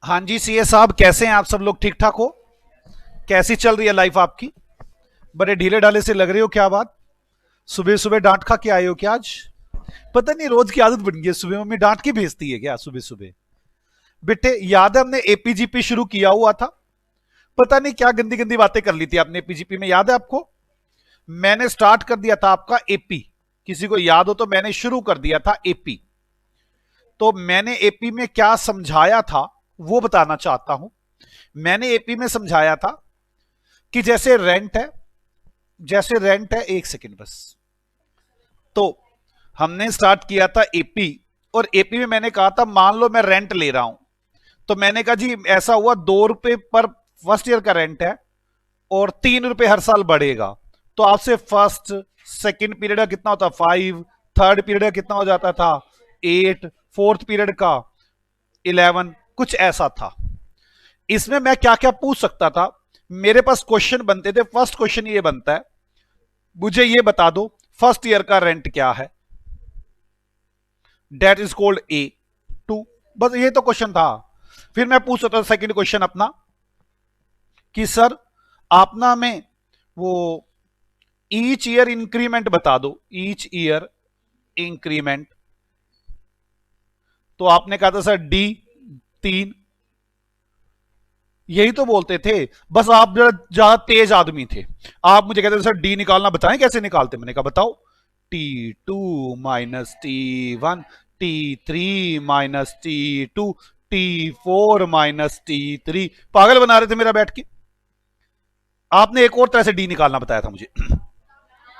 हाँ जी सीए साहब, कैसे हैं आप सब लोग? ठीक ठाक हो? कैसी चल रही है लाइफ आपकी? बड़े ढीले ढाले से लग रहे हो, क्या बात? सुबह सुबह डांट खा के आए हो क्या आज? पता नहीं, रोज की आदत बन गई है, सुबह मम्मी डांट के भेजती है क्या सुबह सुबह? बेटे याद है हमने एपीजीपी शुरू किया हुआ था। पता नहीं क्या गंदी गंदी बातें कर ली थी आपने एपीजीपी में, याद है आपको? मैंने स्टार्ट कर दिया था आपका एपी। किसी को याद हो तो मैंने शुरू कर दिया था एपी। तो मैंने एपी में क्या समझाया था वो बताना चाहता हूं। मैंने एपी में समझाया था कि जैसे रेंट है, एक सेकंड बस। तो हमने स्टार्ट किया था एपी, और एपी में मैंने कहा था मान लो मैं रेंट ले रहा हूं। तो मैंने कहा जी ऐसा हुआ, 2 रुपए पर फर्स्ट ईयर का रेंट है और 3 रुपए हर साल बढ़ेगा। तो आपसे फर्स्ट सेकंड पीरियड का कितना होता? 5। थर्ड पीरियड का कितना हो जाता था? 8। फोर्थ पीरियड का 11। कुछ ऐसा था। इसमें मैं क्या क्या पूछ सकता था? मेरे पास क्वेश्चन बनते थे। फर्स्ट क्वेश्चन ये बनता है, मुझे ये बता दो फर्स्ट ईयर का रेंट क्या है। That is called A2। बस ये तो क्वेश्चन था। फिर मैं पूछ सकता था सेकंड क्वेश्चन अपना कि सर आपना में वो ईच ईयर इंक्रीमेंट बता दो, ईच ईयर इंक्रीमेंट। तो आपने कहा था सर D3। यही तो बोलते थे। बस आप जरा ज्यादा तेज आदमी थे। आप मुझे कहते थे सर डी निकालना बताएं कैसे निकालते। मैंने कहा बताओ। T2 - T1, T3 - T2, T4 - T3। पागल बना रहे थे मेरा बैठ के। आपने एक और तरह से डी निकालना बताया था मुझे।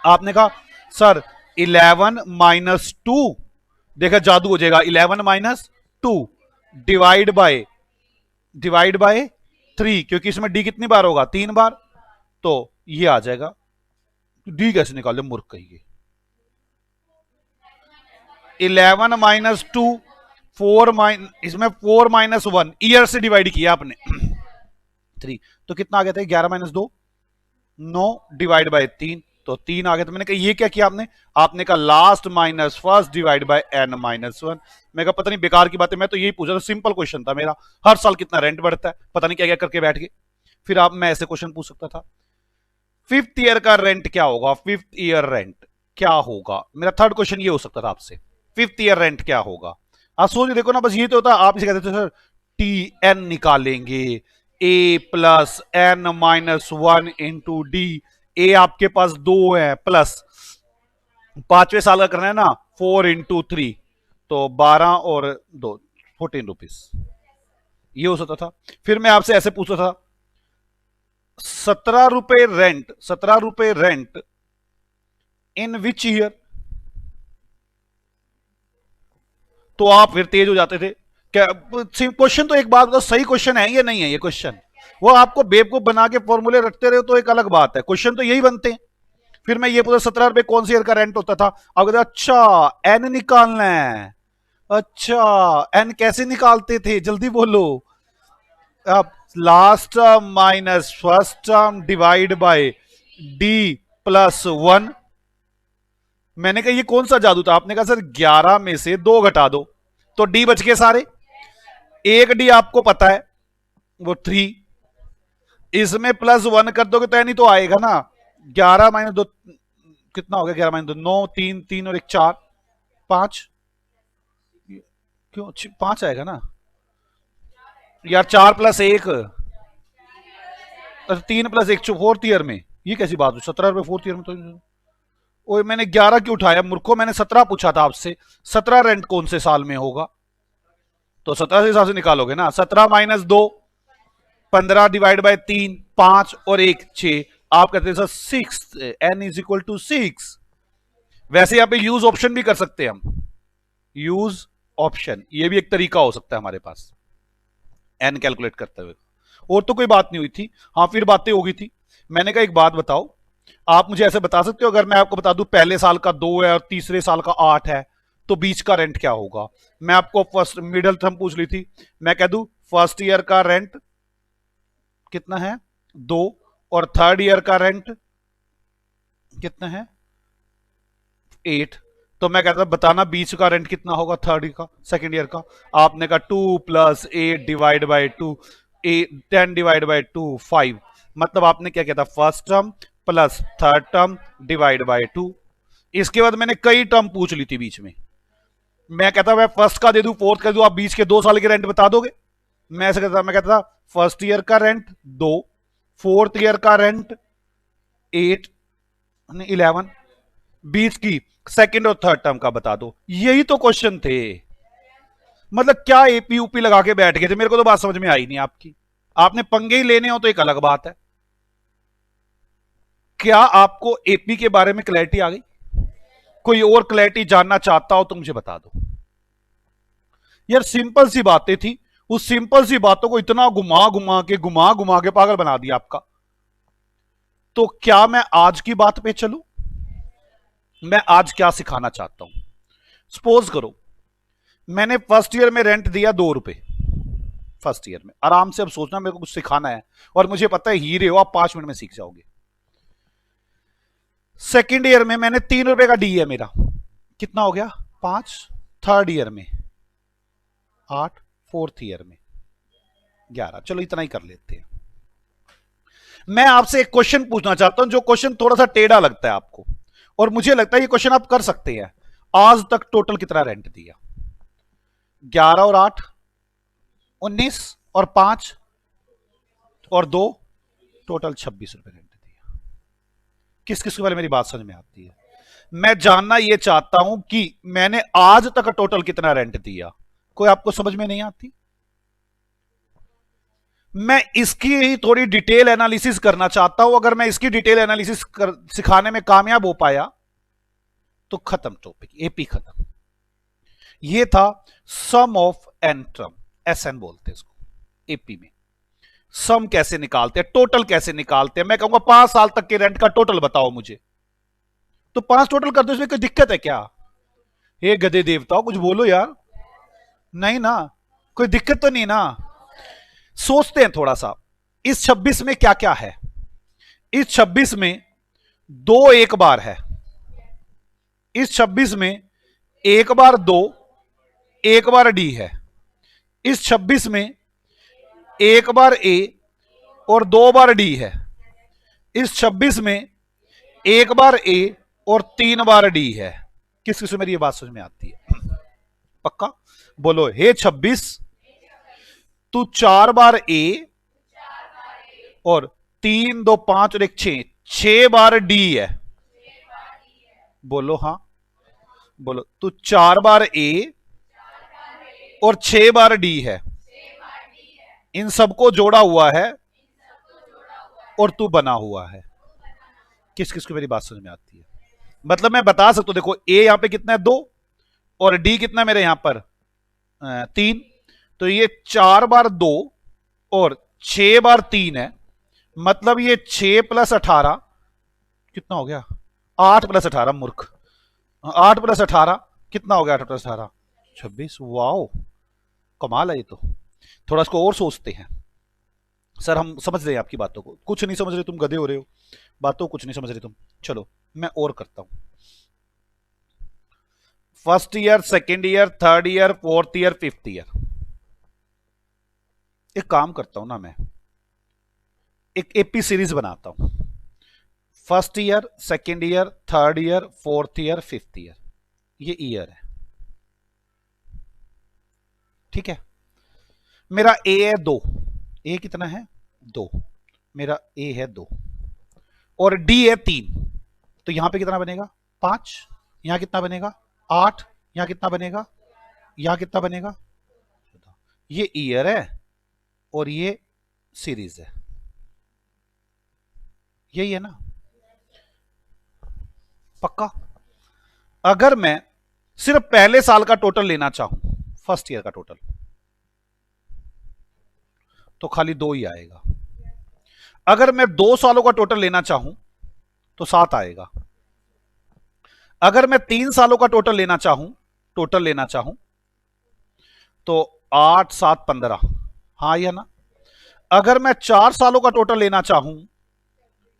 आपने कहा सर 11 - 2। देखा जादू हो जाएगा। 11 - 2 डिवाइड बाय 3, क्योंकि इसमें डी कितनी बार होगा? 3 बार। तो ये आ जाएगा। डी कैसे निकाले मूर्ख कहिए? 11 - 2, 4 इसमें 4 - 1 ईयर से डिवाइड किया आपने। 3। तो कितना आ गया था? 11 - 2 9 डिवाइड बाय 3। तो 3 आ गया। तो मैंने कहा ये क्या किया आपने? आपने कहा last minus first divide by n - 1। मैं कहा पता नहीं, बेकार की बात है। मैं तो यही पूछा था, सिंपल क्वेश्चन था मेरा। हर साल कितना रेंट बढ़ता है, पता नहीं क्या क्या करके बैठ गए। फिर आप मैं ऐसे क्वेश्चन पूछ सकता था, फिफ्थ ईयर का रेंट क्या होगा? फिफ्थ ईयर रेंट क्या होगा? मेरा थर्ड क्वेश्चन ये हो सकता था आपसे, फिफ्थ ईयर रेंट क्या होगा? आप सोच देखो ना, बस ये तो होता। आप इसे कहते थे सर Tn निकालेंगे, A + n - 1 × D। ए आपके पास 2 है, प्लस 5वें साल का करना है ना, 4 × 3। तो 12 और 2 14 रुपीज। ये हो सकता था। फिर मैं आपसे ऐसे पूछता था, 17 रुपए रेंट इन विच ईयर? तो आप फिर तेज हो जाते थे। क्या क्वेश्चन? तो एक बात बताओ, सही क्वेश्चन है या नहीं है ये क्वेश्चन? वो आपको बेवकूफ बना के फॉर्मूले रखते रहे तो एक अलग बात है, क्वेश्चन तो यही बनते हैं। फिर मैं ये पूछा 17 रुपए कौन सी ईयर का रेंट होता था? आप कहते अच्छा एन निकालना है। अच्छा एन कैसे निकालते थे, जल्दी बोलो। अब last term minus first term divide by D + 1। मैंने कहा ये कौन सा जादू था? आपने कहा सर 11 में से 2 घटा दो तो डी बच गए सारे। एक डी आपको पता है, वो 3। इसमें +1 कर दोगे तो यानी तो आएगा ना। 11 - 2 कितना हो गया? 11 - 2 9। 3 3 और 1 4 5। क्यों 5 आएगा ना यार? 4 + 1, 3 + 1 फोर्थ ईयर में। ये कैसी बात हुई? 17 रुपए फोर्थ ईयर में तो। ओए मैंने 11 क्यों उठाया मूर्खों? मैंने 17 पूछा था आपसे। 17 रेंट कौन से साल में होगा? तो 17 से हिसाब से निकालोगे ना। 17 - 2 15 डिवाइड बाय 3 5 और 1 6। आप कहते हैं सर 6, n = 6। वैसे यहां पे यूज ऑप्शन भी कर सकते हैं हम। यूज ऑप्शन, ये भी एक तरीका हो सकता है हमारे पास एन कैलकुलेट करते हुए। और तो कोई बात नहीं हुई थी। हाँ फिर बातें हो गई थी। मैंने कहा एक बात बताओ, आप मुझे ऐसे बता सकते हो, अगर मैं आपको बता दूं पहले साल का 2 है और तीसरे साल का 8 है, तो बीच का रेंट क्या होगा? मैं आपको फर्स्ट मिडिल टर्म पूछ ली थी। मैं कह दूं फर्स्ट ईयर का रेंट कितना है? 2। और थर्ड ईयर का रेंट कितना है? 8। तो मैं कहता बताना बीच का रेंट कितना होगा, थर्ड का, सेकेंड ईयर का। आपने कहा 2 + 8 डिवाइड बाई 2, 10 डिवाइड बाई 2 5। मतलब आपने क्या कहता, first term plus third term divide by 2। इसके बाद मैंने कई टर्म पूछ ली थी बीच में। मैं कहता मैं फर्स्ट का दे दूं, फोर्थ का दे दूं, आप बीच के 2 साल के रेंट बता दोगे। मैं ऐसे कहता, मैं कहता फर्स्ट ईयर का रेंट 2, फोर्थ ईयर का रेंट 8 11, बीच की सेकंड और थर्ड टर्म का बता दो। यही तो क्वेश्चन थे। मतलब क्या एपी यूपी लगा के बैठ गए थे, मेरे को तो बात समझ में आई नहीं आपकी। आपने पंगे ही लेने हो तो एक अलग बात है। क्या आपको एपी के बारे में क्लैरिटी आ गई? कोई और क्लैरिटी जानना चाहता हो तो मुझे बता दो यार। सिंपल सी बातें थी, उस सिंपल सी बातों को इतना घुमा घुमा के पागल बना दिया आपका। तो क्या मैं आज की बात पे चलूं? मैं आज क्या सिखाना चाहता हूं, सपोज करो मैंने फर्स्ट ईयर में रेंट दिया 2 रुपए। फर्स्ट ईयर में आराम से, अब सोचना मेरे को कुछ सिखाना है और मुझे पता है हीरे हो आप, 5 मिनट में सीख जाओगे। सेकेंड ईयर में मैंने 3 रुपए का डी है मेरा, कितना हो गया 5। थर्ड ईयर में 8, फोर्थ ईयर में 11। चलो इतना ही कर लेते हैं। मैं आपसे एक क्वेश्चन पूछना चाहता हूं, जो क्वेश्चन थोड़ा सा टेढ़ा लगता है आपको और मुझे लगता है ये क्वेश्चन आप कर सकते हैं। आज तक टोटल कितना रेंट दिया? 11 और 8 19 और 5 और 2 टोटल 26 रुपए रेंट दिया। किस किस के बारे में मेरी बात समझ में आती है? मैं जानना यह चाहता हूं कि मैंने आज तक टोटल कितना रेंट दिया। कोई आपको समझ में नहीं आती? मैं इसकी ही थोड़ी डिटेल एनालिसिस करना चाहता हूं। अगर मैं इसकी डिटेल एनालिसिस सिखाने में कामयाब हो पाया तो खत्म टॉपिक, एपी खत्म। ये था सम ऑफ एन टर्म, एसएन बोलते हैं इसको एपी में। सम कैसे निकालते हैं, टोटल कैसे निकालते हैं। मैं कहूंगा 5 साल तक के रेंट का टोटल बताओ मुझे, तो 5 टोटल कर दो। इसमें कोई दिक्कत है क्या? हे गधे देवताओ कुछ बोलो यार। नहीं ना, कोई दिक्कत तो नहीं ना। सोचते हैं थोड़ा सा, इस 26 में क्या क्या है। इस 26 में 2 एक बार है। इस 26 में एक बार 2, एक बार डी है। इस 26 में एक बार ए और 2 बार डी है। इस 26 में एक बार ए और 3 बार डी है। किस किस में मेरी ये बात समझ में आती है? पक्का बोलो, हे 26 तू 4 बार ए और 3 2 5 और 1 6 बार डी है। बोलो हाँ, बोलो तू 4 बार ए और 6 बार डी है। इन सबको जोड़ा हुआ है और तू बना हुआ है। किस किस को मेरी बात समझ में आती है? मतलब मैं बता सकता हूं, देखो ए यहां पे कितना है 2 और डी कितना है मेरे यहां पर 3। तो ये 4 बार 2 और 6 बार 3 है। मतलब ये 6 + 18 कितना हो गया? 8 + 18 मूर्ख। 8 + 18 कितना हो गया? 8 + 18 26। वाओ कमाल है ये तो। थोड़ा इसको और सोचते हैं। सर हम समझ रहे हैं आपकी बातों को, कुछ नहीं समझ रहे तुम, गधे हो रहे हो, बातों को कुछ नहीं समझ रहे तुम। चलो मैं और करता हूं। First year, second year, third year, fourth year, fifth year. एक काम करता हूं ना, मैं एक एपी सीरीज बनाता हूं। First year, second year, third year, fourth year, fifth year, ये ईयर है। ठीक है, मेरा ए है 2, ए कितना है 2, मेरा ए है 2 और डी है 3। तो यहां पे कितना बनेगा 5, यहां कितना बनेगा 8, यहां कितना बनेगा, यहां कितना बनेगा। ये ईयर है और ये सीरीज है, यही है ना? पक्का? अगर मैं सिर्फ पहले साल का टोटल लेना चाहूं, फर्स्ट ईयर का टोटल, तो खाली 2 ही आएगा। अगर मैं 2 सालों का टोटल लेना चाहूं तो 7 आएगा। अगर मैं 3 सालों का टोटल लेना चाहूं तो 8 7 15, हाँ या ना? अगर मैं 4 सालों का टोटल लेना चाहूं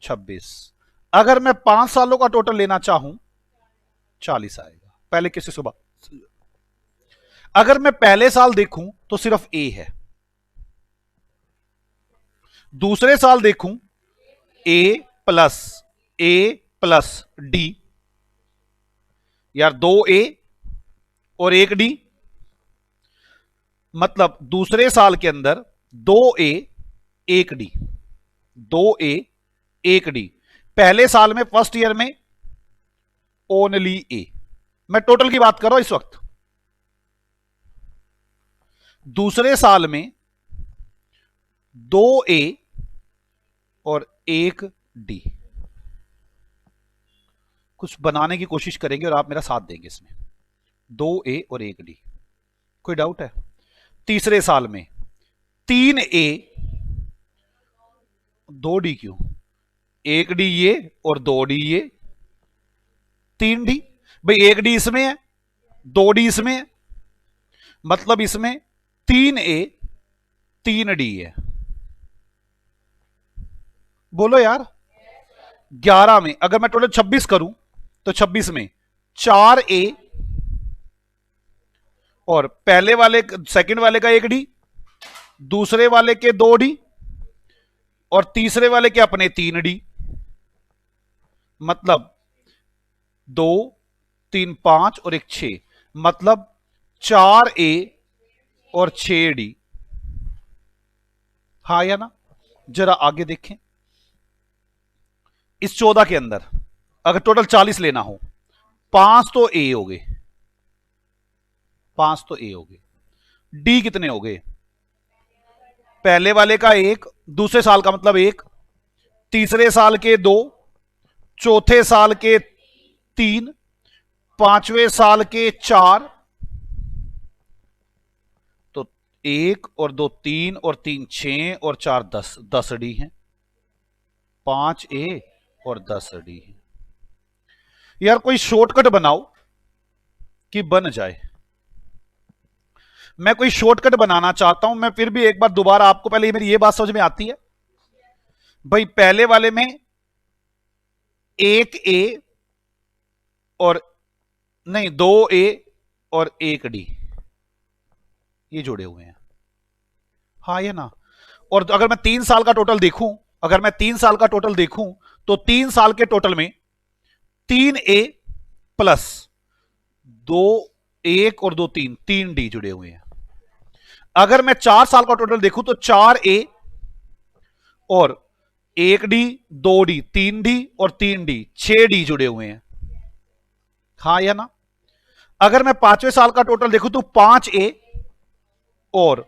26। अगर मैं 5 सालों का टोटल लेना चाहूं 40 आएगा। पहले किसी से बात, अगर मैं पहले साल देखूं तो सिर्फ ए है, दूसरे साल देखूं ए प्लस डी, यार 2A और 1D, मतलब दूसरे साल के अंदर 2A 1D, 2A 1D, पहले साल में फर्स्ट ईयर में ओनली ए। मैं टोटल की बात कर रहा हूं इस वक्त। दूसरे साल में 2A और 1D, कुछ बनाने की कोशिश करेंगे और आप मेरा साथ देंगे इसमें। 2A और 1D, कोई डाउट है? तीसरे साल में 3A 2D, क्यों 1D ये और 2D ये, 3D, भाई 1D इसमें है 2D इसमें है, मतलब इसमें 3A 3D है। बोलो यार, 11 में अगर मैं टोटल 26 करूं तो 26 में 4A और पहले वाले सेकंड वाले का 1D, दूसरे वाले के 2D और तीसरे वाले के अपने 3D, मतलब 2 3 5 और 1 6, मतलब 4A और 6D। हाँ या ना? जरा आगे देखें, इस 14 के अंदर अगर टोटल 40 लेना हो, 5 तो ए हो गए, 5 तो ए हो गए, डी कितने हो गए? पहले वाले का 1, दूसरे साल का मतलब 1, तीसरे साल के 2, चौथे साल के 3, पांचवें साल के 4, तो 1 और 2 3 और 3 6 और 4 10, 10 डी है, 5A और 10 डी है। यार कोई शॉर्टकट बनाओ कि बन जाए। मैं कोई शॉर्टकट बनाना चाहता हूं, मैं फिर भी एक बार दोबारा आपको, पहले मेरी ये बात समझ में आती है भाई, पहले वाले में 1A और नहीं 2A और 1D ये जुड़े हुए हैं, हाँ या ना? और अगर मैं 3 साल का टोटल देखूं, अगर मैं 3 साल का टोटल देखूं तो 3 साल के टोटल में 3A प्लस 2 1 और 2 3 3D जुड़े हुए हैं। अगर मैं 4 साल का टोटल देखूं तो 4A और 1D 2D 3D और 3D 6D जुड़े हुए हैं, हाँ या ना? अगर मैं 5वें साल का टोटल देखूं तो 5A और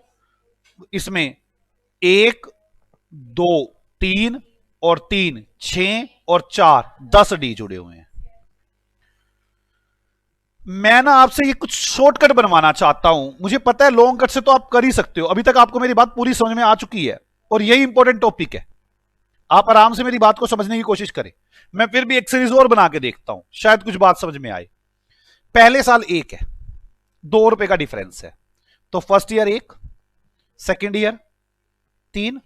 इसमें 1 2 3 और 3 6 और 4 10D जुड़े हुए हैं। मैं ना आपसे ये कुछ शॉर्टकट बनवाना चाहता हूं, मुझे पता है लॉन्ग कट से तो आप कर ही सकते हो, अभी तक आपको मेरी बात पूरी समझ में आ चुकी है और यही इंपॉर्टेंट टॉपिक है, आप आराम से मेरी बात को समझने की कोशिश करें। मैं फिर भी एक सीरीज और बना के देखता हूं, शायद कुछ बात समझ में आए। पहले साल 1 है, ₹2 का डिफरेंस है, तो first year 1, second year 3,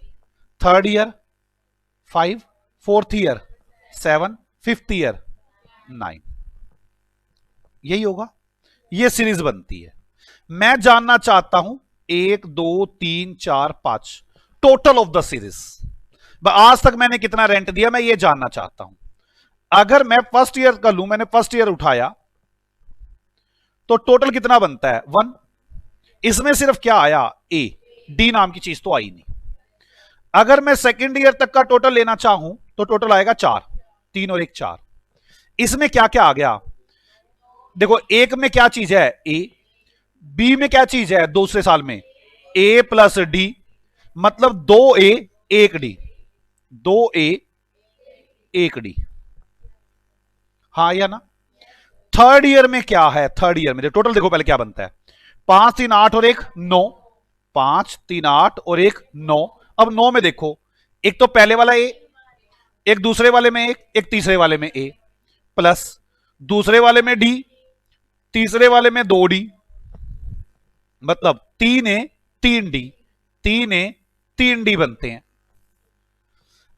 third year 5, fourth year 7, fifth year 9, यही होगा, ये सीरीज बनती है। मैं जानना चाहता हूं 1 2 3 4 5 टोटल ऑफ द सीरीज, आज तक मैंने कितना रेंट दिया, मैं ये जानना चाहता हूं। अगर मैं फर्स्ट ईयर का लूं, मैंने फर्स्ट ईयर उठाया तो टोटल कितना बनता है? 1। इसमें सिर्फ क्या आया? ए, डी नाम की चीज तो आई नहीं। अगर मैं सेकेंड ईयर तक का टोटल लेना चाहूं तो टोटल आएगा 4, 3 और 1 4। इसमें क्या क्या आ गया? देखो, एक में क्या चीज है? ए। बी में क्या चीज है दूसरे साल में? ए प्लस डी, मतलब 2A 1D, 2A 1D, हाँ या ना? थर्ड ईयर में क्या है? थर्ड ईयर में टोटल देखो पहले क्या बनता है, 5 3 8 और 1 9, 5 3 8 और 1 9। अब 9 में देखो, एक तो पहले वाला ए, एक दूसरे वाले में एक तीसरे वाले में ए, प्लस दूसरे वाले में डी, तीसरे वाले में 2D, मतलब 3A 3D, 3A 3D बनते हैं।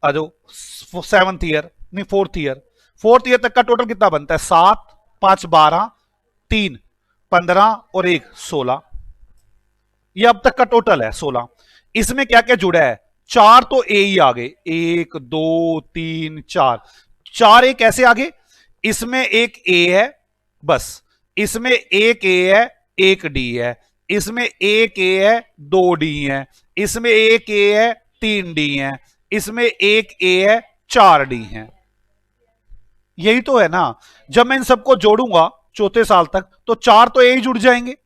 आ जाओ सेवंथ ईयर, नहीं फोर्थ ईयर, फोर्थ ईयर तक का टोटल कितना बनता है? 7 5 12, 3 15 और 1 16। ये अब तक का टोटल है 16। इसमें क्या क्या जुड़ा है? 4 तो ए ही आ गए, 1 2 3 4। 4 ए कैसे आगे? इसमें एक ए है बस, इसमें एक ए है, एक डी है, इसमें एक ए है, 2 डी है, इसमें एक ए है, 3 डी है, इसमें एक ए है, 4 डी है। यही तो है ना। जब मैं इन सबको जोड़ूंगा चौथे साल तक तो 4 तो ए ही जुड़ जाएंगे,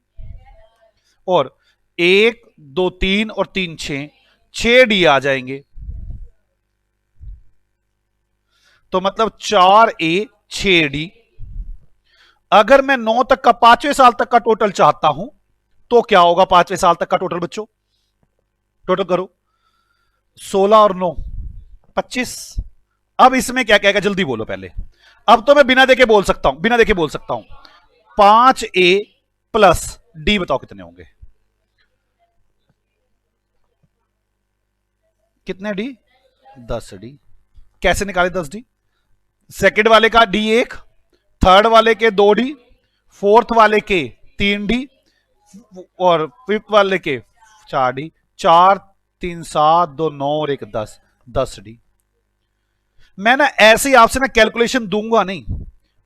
और 1 2 3 और 3 6 डी आ जाएंगे। तो मतलब 4 ए 6 डी। अगर मैं 9 तक का 5वें साल तक का टोटल चाहता हूं तो क्या होगा? 5वें साल तक का टोटल बच्चों, टोटल करो। 16 और 9 25। अब इसमें क्या क्या जल्दी बोलो पहले। अब तो मैं बिना देखे बोल सकता हूं, बिना देखे बोल सकता हूं। 5 ए प्लस डी बताओ कितने होंगे? कितने डी? 10 डी। कैसे निकाले 10 डी? सेकंड वाले का डी 1, थर्ड वाले के 2 डी, फोर्थ वाले के 3 डी और फिफ्थ वाले के 4 डी। 4 3 7 2 9 और 1 10, 10 डी। मैं ना ऐसे ही आपसे ना कैलकुलेशन दूंगा नहीं,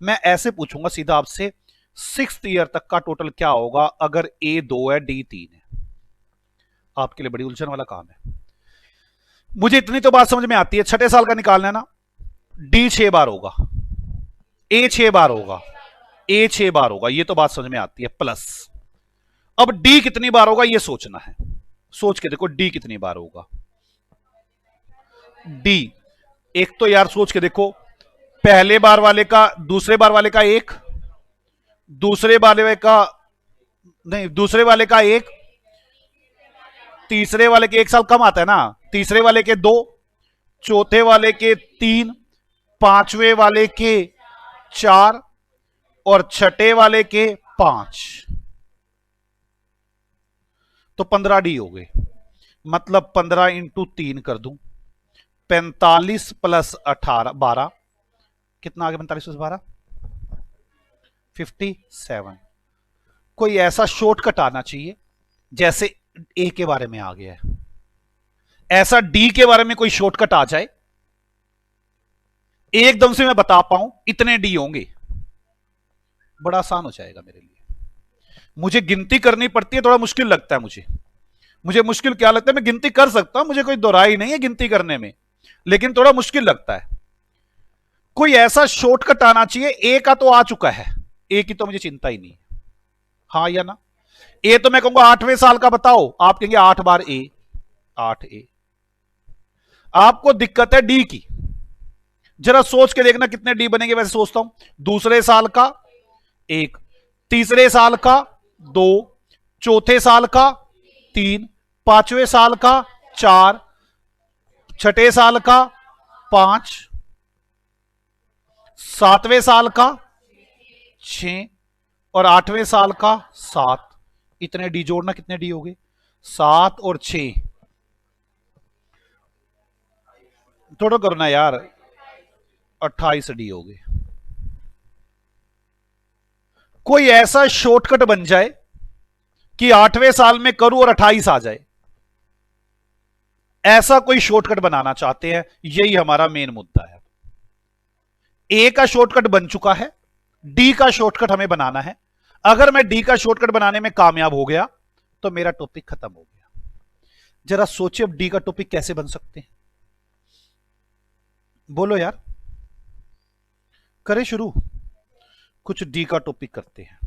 मैं ऐसे पूछूंगा सीधा आपसे, 6th ईयर तक का टोटल क्या होगा अगर ए 2 है डी 3 है? आपके लिए बड़ी उलझन वाला काम है। मुझे इतनी तो बात समझ में आती है, छठे साल का निकालना है ना, डी 6 बार होगा, ए 6 बार होगा, ए 6 बार होगा, ये तो बात समझ में आती है। प्लस अब डी कितनी बार होगा ये सोचना है। सोच के देखो डी कितनी बार होगा। डी एक तो यार सोच के देखो, पहले बार वाले का दूसरे बार वाले का 1, दूसरे वाले का नहीं, दूसरे वाले का 1, तीसरे वाले के 1 साल कम आता है ना, तीसरे वाले के 2, चौथे वाले के 3, पांचवें वाले के 4 और छठे वाले के 5। तो 15 डी हो गए। मतलब 15 इंटू 3 कर दूं, 45 प्लस 18 12, कितना आ गया? 45 प्लस 12 57। कोई ऐसा शॉर्टकट आना चाहिए जैसे ए के बारे में आ गया है, ऐसा डी के बारे में कोई शॉर्टकट आ जाए, एकदम से मैं बता पाऊं इतने डी होंगे, बड़ा आसान हो जाएगा मेरे लिए। मुझे गिनती करनी पड़ती है, थोड़ा मुश्किल लगता है मुझे मुश्किल क्या लगता है? मैं गिनती कर सकता हूं, मुझे कोई दोराई नहीं है गिनती करने में, लेकिन थोड़ा मुश्किल लगता है। कोई ऐसा शॉर्टकट आना चाहिए। ए का तो आ चुका है, ए की तो मुझे चिंता ही नहीं है, हाँ या ना? ए तो मैं कहूंगा 8वें साल का बताओ, आप कहेंगे 8 बार ए, 8 ए। आपको दिक्कत है डी की, जरा सोच के देखना कितने डी बनेंगे। वैसे सोचता हूं, दूसरे साल का 1, तीसरे साल का 2, चौथे साल का 3, पांचवें साल का 4, छठे साल का 5, सातवें साल का 6 और 8वें साल का 7। इतने डी जोड़ना, कितने डी हो गए? 7 और 6, थोड़ा करो ना यार, 28 डी हो गए। कोई ऐसा शॉर्टकट बन जाए कि 8वें साल में करूं और 28 आ जाए, ऐसा कोई शॉर्टकट बनाना चाहते हैं, यही हमारा मेन मुद्दा है। ए का शॉर्टकट बन चुका है, डी का शॉर्टकट हमें बनाना है। अगर मैं डी का शॉर्टकट बनाने में कामयाब हो गया तो मेरा टॉपिक खत्म हो गया। जरा सोचिए अब डी का टॉपिक कैसे बन सकते हैं, बोलो यार, करें शुरू, कुछ डी का टॉपिक करते हैं।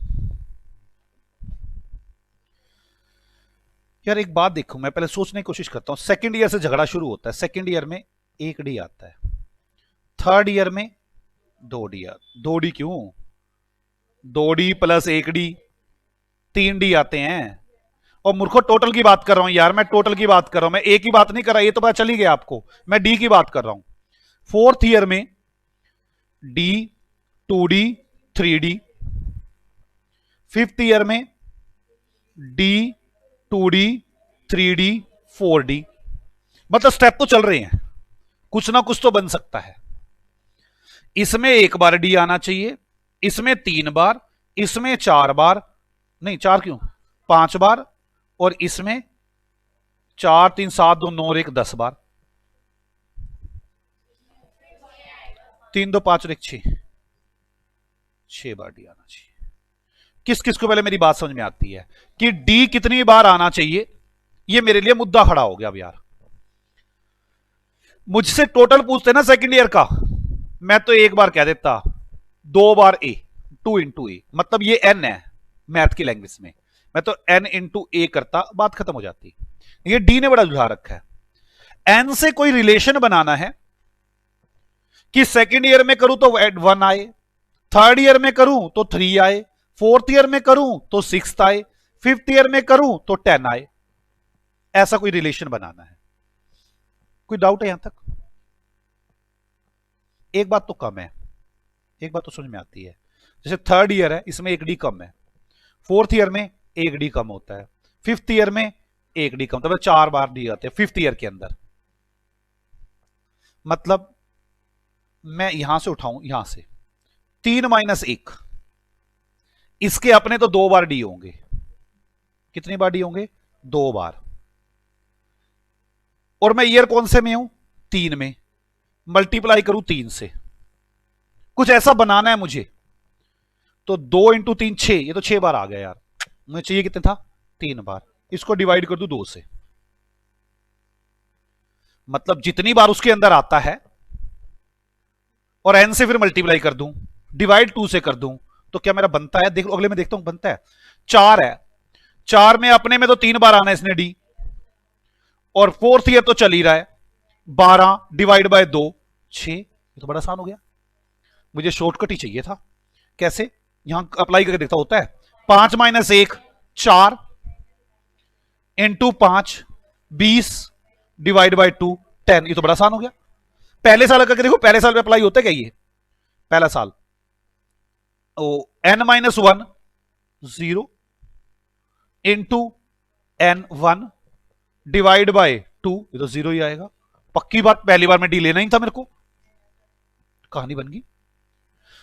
यार एक बात देखो, मैं पहले सोचने की कोशिश करता हूं। सेकंड ईयर से झगड़ा शुरू होता है, सेकंड ईयर में 1 डी आता है, थर्ड ईयर में 2 डी आता। 2 डी क्यों? 2 डी प्लस 1 डी, 3 डी आते हैं। और मूर्खों टोटल की बात कर रहा हूं यार, मैं टोटल की बात कर रहा हूं, मैं ए की बात नहीं कर रहा, ये तो पता चल ही गया आपको, मैं डी की बात कर रहा हूं। फोर्थ ईयर में D 2 D 3 D, fifth year में डी 2 डी 3 डी 4 डी। मतलब स्टेप तो चल रहे हैं, कुछ ना कुछ तो बन सकता है। इसमें 1 बार डी आना चाहिए, इसमें 3 बार, इसमें 4 बार, नहीं 4 क्यों, 5 बार, और इसमें 4 3 7 2 9 और 1 10 बार, 3 2 5 और 1 6 बार डी आना चाहिए। किस किस को पहले मेरी बात समझ में आती है कि डी कितनी बार आना चाहिए, ये मेरे लिए मुद्दा खड़ा हो गया। अब यार मुझसे टोटल पूछते ना सेकंड ईयर का, मैं तो एक बार कह देता, 2 बार ए, 2 इंटू ए, मतलब ये एन है मैथ की लैंग्वेज में, मैं तो एन इंटू ए करता, बात खत्म हो जाती। ये डी ने बड़ा जुझा रखा है। एन से कोई रिलेशन बनाना है कि सेकंड ईयर में करूं तो 1 आए, थर्ड ईयर में करूं तो 3 आए, फोर्थ ईयर में करूं तो 6 आए, फिफ्थ ईयर में करूं तो 10 आए, ऐसा कोई रिलेशन बनाना है। कोई डाउट है यहां तक? एक बात तो कम है, एक बात तो समझ में आती है, जैसे थर्ड ईयर है इसमें 1 डी कम है, फोर्थ ईयर में 1 डी कम होता है, फिफ्थ ईयर में 1 डी कम, मतलब 4 बार डी आते हैं फिफ्थ ईयर के अंदर। मतलब मैं यहां से उठाऊं, यहां से 3 माइनस 1, इसके अपने तो 2 बार डी होंगे। कितनी बार डी होंगे? 2 बार। और मैं ईयर कौन से में हूं? 3 में। मल्टीप्लाई करूं 3 से, कुछ ऐसा बनाना है मुझे, तो 2 इंटू 3 6, ये तो 6 बार आ गया यार। मुझे चाहिए कितने था? 3 बार। इसको डिवाइड कर दूं 2 से, मतलब जितनी बार उसके अंदर आता है, और एन से फिर मल्टीप्लाई कर दूं, डिवाइड 2 से कर दूं, तो क्या मेरा बनता है? देख लो, अगले में देखता हूं बनता है। 4 है, 4 में अपने में तो 3 बार आना है इसने डी, और फोर्थ ईयर तो चल ही रहा है, 12 डिवाइड बाय 2 6, ये तो बड़ा आसान हो गया। मुझे शॉर्टकट ही चाहिए था। कैसे? यहां अप्लाई करके देखता, होता है 5 माइनस 1 4 इंटू 5 20 डिवाइड बाय 2 10, ये तो बड़ा आसान हो गया। पहले साल करके देखो, पहले साल में अप्लाई होता है क्या ये? पहला साल n minus 1 0 into n 1 divide by 2, ये तो 0 ही आएगा। पक्की बात, पहली बार में डी लेना ही था मेरे को। कहानी बन गई।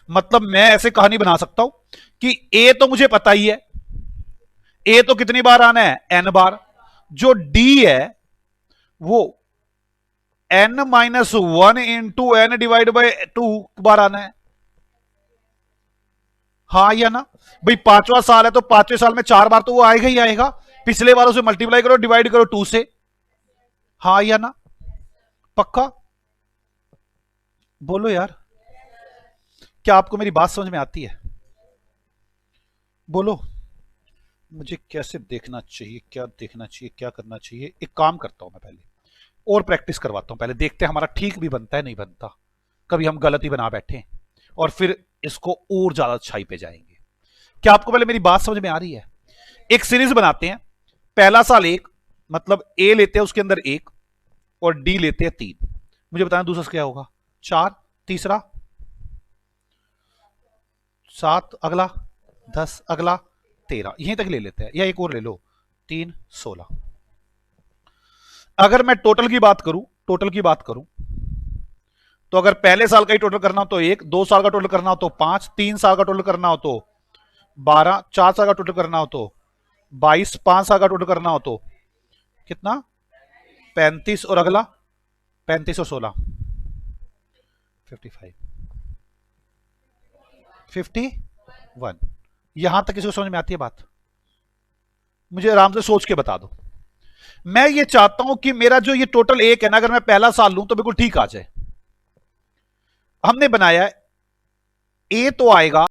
मतलब मैं ऐसे कहानी बना सकता हूं कि ए तो मुझे पता ही है, ए तो कितनी बार आना है? n बार। जो डी है वो n minus 1 into n divide by 2 बार आना है। हाँ या ना भाई? 5वां साल है तो 5वें साल में 4 बार तो वो आएगा ही आएगा। पिछले बार उसे मल्टीप्लाई करो, डिवाइड करो 2 से। हाँ या ना? पक्का? बोलो यार, क्या आपको मेरी बात समझ में आती है? बोलो। मुझे कैसे देखना चाहिए, क्या देखना चाहिए, क्या करना चाहिए? एक काम करता हूं मैं, पहले और प्रैक्टिस करवाता हूं, पहले देखते हैं हमारा ठीक भी बनता है नहीं बनता, कभी हम गलत ही बना बैठे और फिर इसको और ज्यादा अच्छाई पे जाएंगे। क्या आपको पहले मेरी बात समझ में आ रही है? एक सीरीज बनाते हैं, पहला साल 1, मतलब ए लेते हैं उसके अंदर 1 और डी लेते हैं 3। मुझे बताना दूसरा क्या होगा? 4, तीसरा 7, अगला 10, अगला 13, यहीं तक ले लेते हैं, या एक और ले लो, 3 16। अगर मैं टोटल की बात करूं, टोटल की बात करूं तो अगर पहले साल का ही टोटल करना हो तो 1, 2 साल का टोटल करना हो तो 5, 3 साल का टोटल करना हो तो 12, 4 साल का टोटल करना हो तो 22, 5 साल का टोटल करना हो तो कितना? 35, और अगला 35 और 16 55 51। यहां तक किसी को समझ में आती है बात? मुझे आराम से सोच के बता दो। मैं ये चाहता हूं कि मेरा जो ये टोटल 1 है ना, अगर मैं पहला साल लूं तो बिल्कुल ठीक आ जाए। हमने बनाया ए तो आएगा